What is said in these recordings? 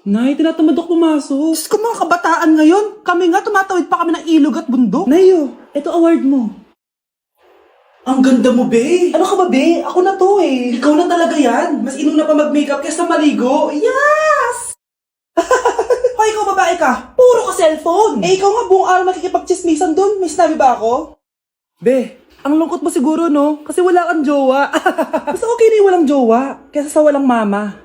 Nay, tinatamad ako pumasok. Diyos ko mga kabataan ngayon, kami nga tumatawid pa kami ng ilog at bundok. Nayo, ito award mo. Ang ganda mo, be. Ano ka ba, be? Ako na to eh. Ikaw na talaga yan. Mas inuna pa mag-makeup kaysa maligo. Yes! Hoy, ikaw babae ka. Puro ka cellphone. Eh, ikaw nga buong araw nakikipag-chismisan dun. May sinabi ba ako? Be, ang lungkot mo siguro, no? Kasi wala kang jowa. Mas okay na yung walang jowa kaysa sa walang mama.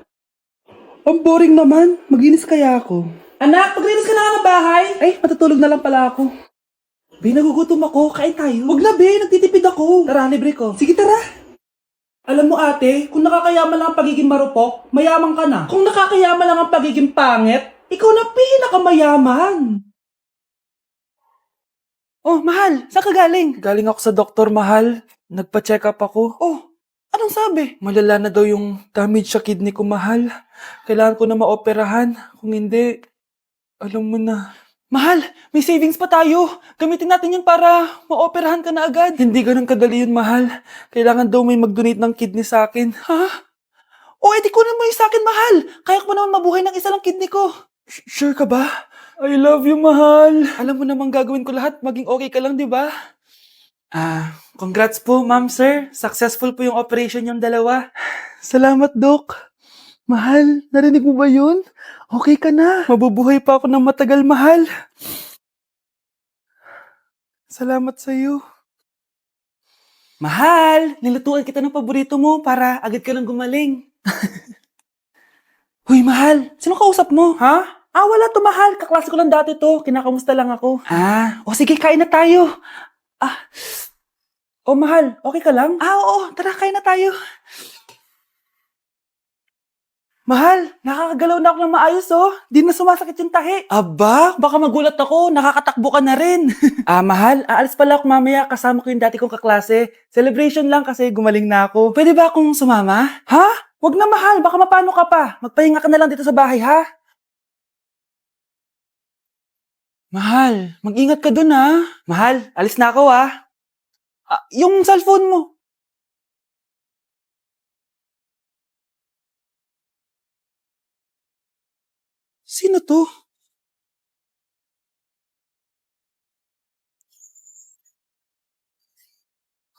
Ang boring naman. Maginis kaya ako. Anak, paglinis ka na nga ng bahay. Ay, matutulog na lang pala ako. Be, nagugutom ako. Kain tayo. Huwag na, be. Nagtitipid ako. Tara, libre ko. Sige, tara. Alam mo ate, kung nakakayaman lang ang pagiging marupok, mayaman ka na. Kung nakakayaman lang ang pagiging pangit, ikaw na pinakamayaman. Oh, mahal. Saan ka galing? Galing ako sa doktor, mahal. Nagpa-check up ako. Oh, anong sabi? Malala na daw yung damage sa kidney ko, mahal. Kailangan ko na maoperahan. Kung hindi, alam mo na. Mahal, may savings pa tayo. Gamitin natin yan para maoperahan ka na agad. Hindi ganun kadali yun, mahal. Kailangan daw may mag-donate ng kidney sa akin. Ha? O, edi kunin mo yung sa akin, mahal. Kaya ko pa naman mabuhay ng isa lang kidney ko. Sure ka ba? I love you, mahal. Alam mo namang gagawin ko lahat. Maging okay ka lang, di ba? Congrats po, ma'am, sir. Successful po yung operation yung dalawa. Salamat, Doc. Mahal, narinig mo ba yun? Okay ka na. Mabubuhay pa ako ng matagal, mahal. Salamat sa'yo. Mahal, nilutuan kita ng paborito mo para agad ka nang gumaling. Huy, mahal, sino kausap mo? Ha? Wala to, mahal. Kaklase ko lang dati to. Kinakamusta lang ako. O sige, kain na tayo. Mahal, okay ka lang? Oo, tara, kain na tayo. Mahal, nakakagalaw na ako ng maayos, oh. Di na sumasakit yung tahi. Aba, baka magulat ako. Nakakatakbo ka na rin. Mahal, aalis pala ako mamaya. Kasama ko yung dati kong kaklase. Celebration lang kasi gumaling na ako. Pwede ba akong sumama? Ha? Wag na, mahal. Baka mapano ka pa. Magpahinga ka na lang dito sa bahay, ha? Mahal, mag-ingat ka dun, ha? Mahal, alis na ako, ha? Yung cellphone mo. Sino to?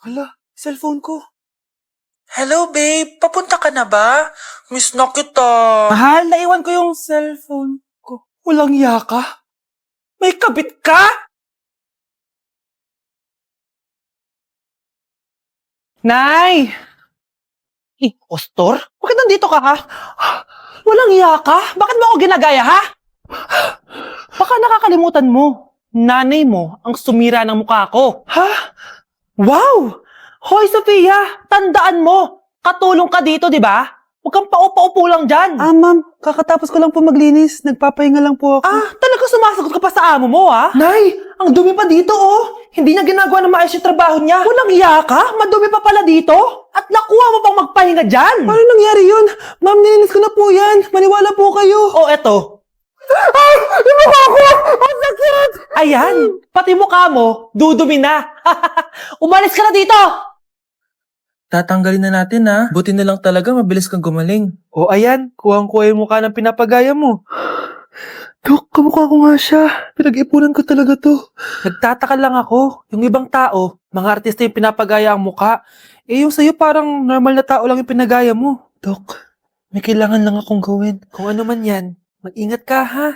Hala, cellphone ko. Hello, babe. Papunta ka na ba? Miss na kita. Mahal, naiwan ko yung cellphone ko. Walang yaka? May kabit ka? Nay! Ostor? Bakit nandito ka, ha? Walang iya ka? Bakit mo ako ginagaya, ha? Baka nakakalimutan mo. Nanay mo ang sumira ng mukha ko. Ha? Wow! Hoy, Sofia! Tandaan mo! Katulong ka dito, di ba? Huwag kang paupa-upo lang dyan. Ma'am, kakatapos ko lang po maglinis. Nagpapahinga lang po ako. Talaga sumasagot ka pa sa amo mo, ha? Nay, ang dumi pa dito, oh. Hindi niya ginagawa na maayos yung trabaho niya. Walang iya ka? Madumi pa pala dito? At nakuha mo pang magpahinga dyan. Paano nangyari yun? Ma'am, nilinis ko na po yan. Maniwala po kayo. Eto. Yung mukha ko! Ang sakit! Ayan, pati mukha mo, dudumi na. Umalis ka na dito! Tatanggalin na natin, ha? Buti na lang talaga mabilis kang gumaling. Ayan. Kuhang-kuha yung mukha ng pinapagaya mo. Dok, kamukha ko nga siya. Pinag-ipunan ko talaga to. Nagtataka lang ako. Yung ibang tao, mga artista yung pinapagaya ang mukha. Yung sa'yo parang normal na tao lang yung pinagaya mo. Dok, may kailangan lang akong gawin. Kung ano man yan, mag-ingat ka, ha?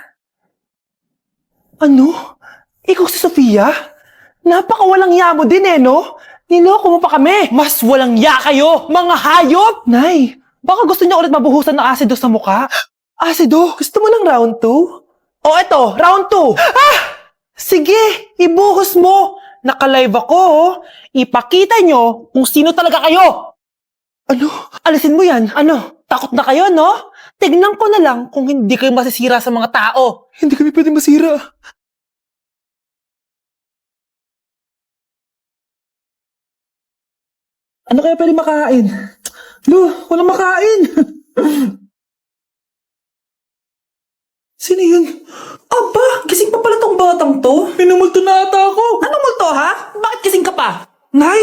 Ano? Ikaw si Sofia? Napakawalang ya mo din no? Niloko mo pa kami! Mas walang ya kayo, mga hayop! Nay, baka gusto niya ulit mabuhusan ng asido sa mukha? Asido? Gusto mo ng round 2? Eto, round 2! Sige, ibuhos mo! Naka-live ako, Ipakita nyo kung sino talaga kayo! Ano? Alisin mo yan. Ano? Takot na kayo, no? Tignan ko na lang kung hindi kayo masisira sa mga tao. Hindi kami pwede masira. Ano kaya pwede makain? Walang makain! Sino yun? Aba, gising pa pala tong batang to. Minumulto na ata ako! Anong multo, ha? Bakit gising ka pa? Nay!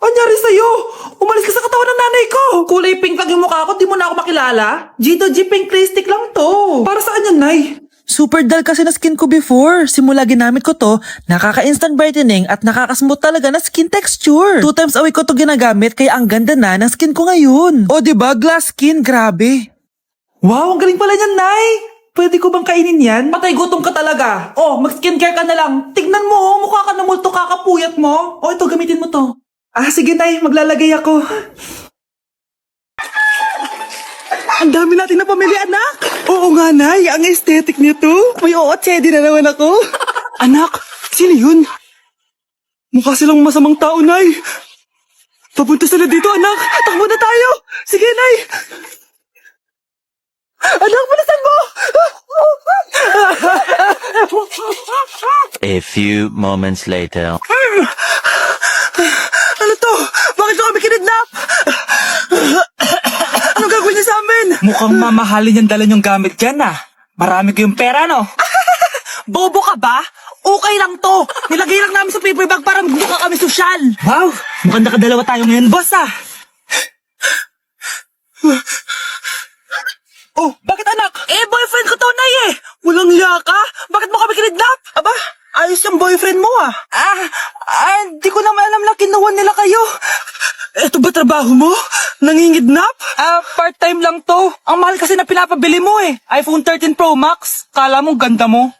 Anyari sa'yo? Umalis ka sa katawan ng nanay ko! Kulay pink lang yung mukha ko, di mo na ako makilala? Gito G Pink Lipstick lang to. Para sa yan, Nay? Super dull kasi na skin ko before. Simula ginamit ko to, nakaka-instant brightening at nakaka-smooth talaga na skin texture. 2 times a week ko to ginagamit kaya ang ganda na ng skin ko ngayon. O diba, glass skin, grabe. Wow, ang galing pala niyan, Nay! Pwede ko bang kainin yan? Patay gutom ka talaga. Oh, mag-skincare ka na lang. Tignan mo, oh, mukha ka na multo kakapuyat mo. Oh, ito, gamitin mo to. Ah, sige, Nay, maglalagay ako. Ang dami natin na pamili, anak. Oo nga, Nay. Ang aesthetic nito. May ootsedi na naman ako. Anak, sino yun? Mukha silang masamang tao, Nay. Papunta sila dito, anak. Takbo na tayo. Sige, Nay. Anak, bilisan mo! A few moments later. Ano to? Bakit ko kami kinidnap? Anong gagawin niya sa amin? Mukhang mamahalin yung dala niyong gamit dyan, ah. Marami kayong pera, no? Bobo ka ba? Okay lang to. Nilagay lang namin sa paper bag para magbuka kami sosyal. Wow, mukhang nakadalawa tayo ngayon, boss, ah. Oh, bakit anak? Boyfriend ko to, Nay, eh. Walang hiya ka? Bakit mo kami kinidnap? Aba, ayos yung boyfriend mo, ah. Di ko naman alam na kinuha nila kayo. Eto ba trabaho mo? Nangingidnap? Part-time lang to. Ang mahal kasi na pinapabili mo, eh. iPhone 13 Pro Max. Kala mo ganda mo.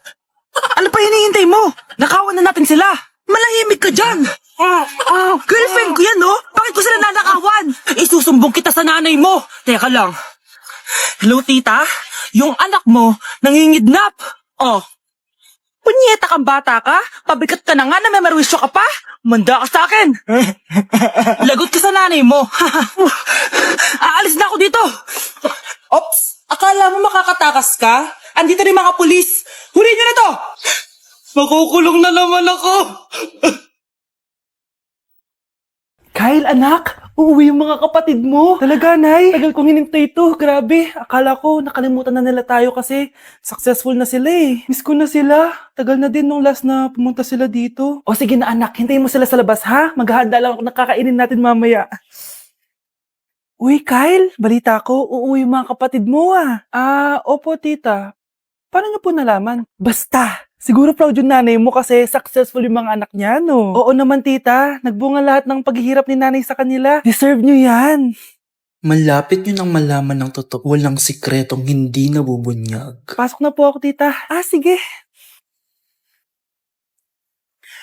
Ano pa hinihintay mo? Nakawan na natin sila. Malahimik ka dyan. Girlfriend ko yan, no? Bakit ko sila nanakawan? Isusumbong kita sa nanay mo. Teka lang. Hello, tita? Yung anak mo, nangingidnap. Oh. Punyeta kang bata ka? Pabigat ka na nga na may marwisyo ka pa? Manda ka sa akin. Lagot ka sa nanay mo. Aalis na ako dito. Ops, akala mo makakatakas ka? Andito rin mga pulis. Hurin nyo na to. Makukulong na naman ako. Kyle, anak, uuwi yung mga kapatid mo. Talaga, Nay? Tagal kong hinintay ito. Grabe. Akala ko nakalimutan na nila tayo kasi successful na sila eh. Miss ko na sila. Tagal na din nung last na pumunta sila dito. O sige na, anak. Hintayin mo sila sa labas, ha? Maghahanda lang ako ng kakainin natin mamaya. Uy, Kyle. Balita ko, uuwi yung mga kapatid mo ah. Opo, tita. Paano niyo po nalaman? Basta! Siguro proud yung nanay mo kasi successful yung mga anak niya, no? Oo naman, tita. Nagbunga lahat ng paghihirap ni nanay sa kanila. Deserve niyo yan. Malapit nyo nang malaman ng totoo. Walang sikretong hindi nabubunyag. Pasok na po ako, tita. Sige.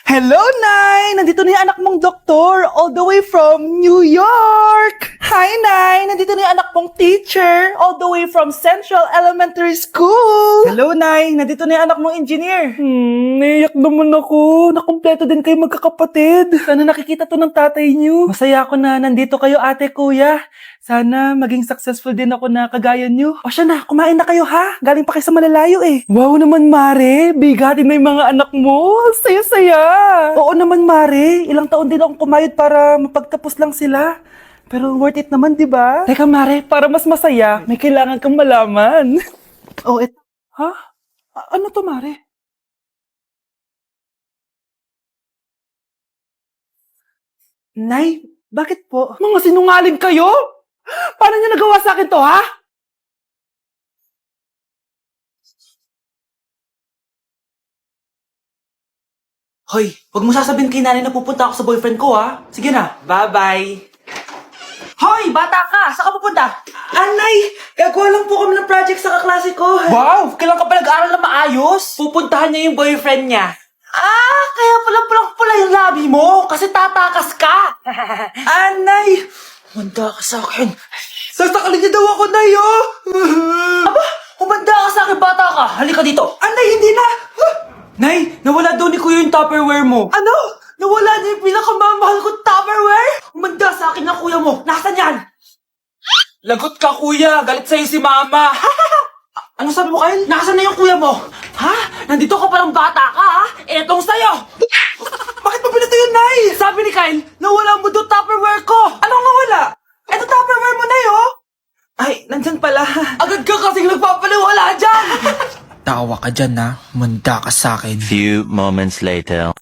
Hello, Nay! Nandito na yung anak mong doktor all the way from New York! Hi, Nay! Nandito na yung anak mong teacher all the way from Central Elementary School! Hello, Nay! Nandito na yung anak mong engineer! Naiyak naman ako. Nakumpleto din kayo magkakapatid. Sana nakikita to ng tatay niyo. Masaya ako na nandito kayo, ate, kuya. Sana maging successful din ako na kagaya niyo. O siya na, kumain na kayo ha? Galing pa kayo sa malalayo eh. Wow naman, Mare. Bigatin na yung mga anak mo. Saya-saya. Oo naman, Mare. Ilang taon din akong kumayod para mapagtapos lang sila. Pero worth it naman, di ba? Teka, Mare, para mas masaya, may kailangan kang malaman. Ha? Ano to, Mare? Nay, bakit po? Mga sinungaling kayo? Paano niyo nagawa sa akin to, ha? Hoy, wag mo sasabihin kay nanay na pupunta ako sa boyfriend ko, ha? Sige na, bye-bye. Hoy, bata ka! Saan ka pupunta? Anay, gagawa lang po kami ng project sa kaklase ko. Wow, kailan ka pa nag-aaral na maayos? Pupuntahan niya yung boyfriend niya. Kaya pula yung labi mo kasi tatakas ka. Anay, humanda ka sa akin. Sasakalin niya daw ako, Nay, oh. Aba, humanda ka sa akin, bata ka. Halika dito. Anay, hindi na. Nay, nawala daw ni Kuya yung Tupperware mo. Ano? Nawala niya yung pinakamamahal kong Tupperware? Humanda sa akin ng kuya mo. Nasaan yan? Lagot ka, kuya. Galit sa'yo si mama. Ano sabi mo, Kyle? Nasaan na yung kuya mo? Ha? Nandito ka palang bata ka, ha? Etong sa'yo. Bakit mo pinito yun, Nay? Sabi ni Kyle, nawala mo doon Tupperware ko. Anong nawala? Eto Tupperware mo, Nay, oh. Ay, nandyan pala. Agad ka kasing nagpapaliwala dyan. Tawa ka dyan, ha? Manda ka sa akin. Few moments later.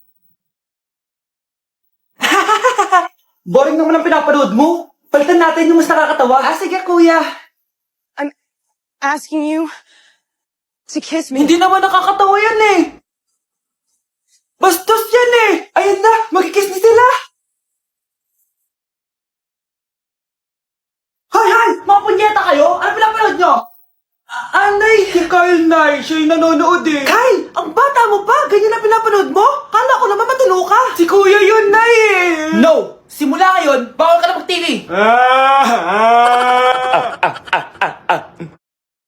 Boring naman ang pinapanood mo. Palitan natin yung mas nakakatawa. Sige, kuya. asking you She kissed me. Hindi naman nakakatawa yan eh. Bastos yan eh. Ayan na, magkikiss na sila. Hoy! Mga punyeta kayo? Ano pinapanood nyo? Anay, si Kyle, Nay. Siya yung nanonood eh. Kyle! Ang bata mo pa! Ganyan na pinapanood mo? Kala ko naman matino ka! Si Kuya yun, Nay eh. No! Simula ngayon, bawal ka na mag-TV!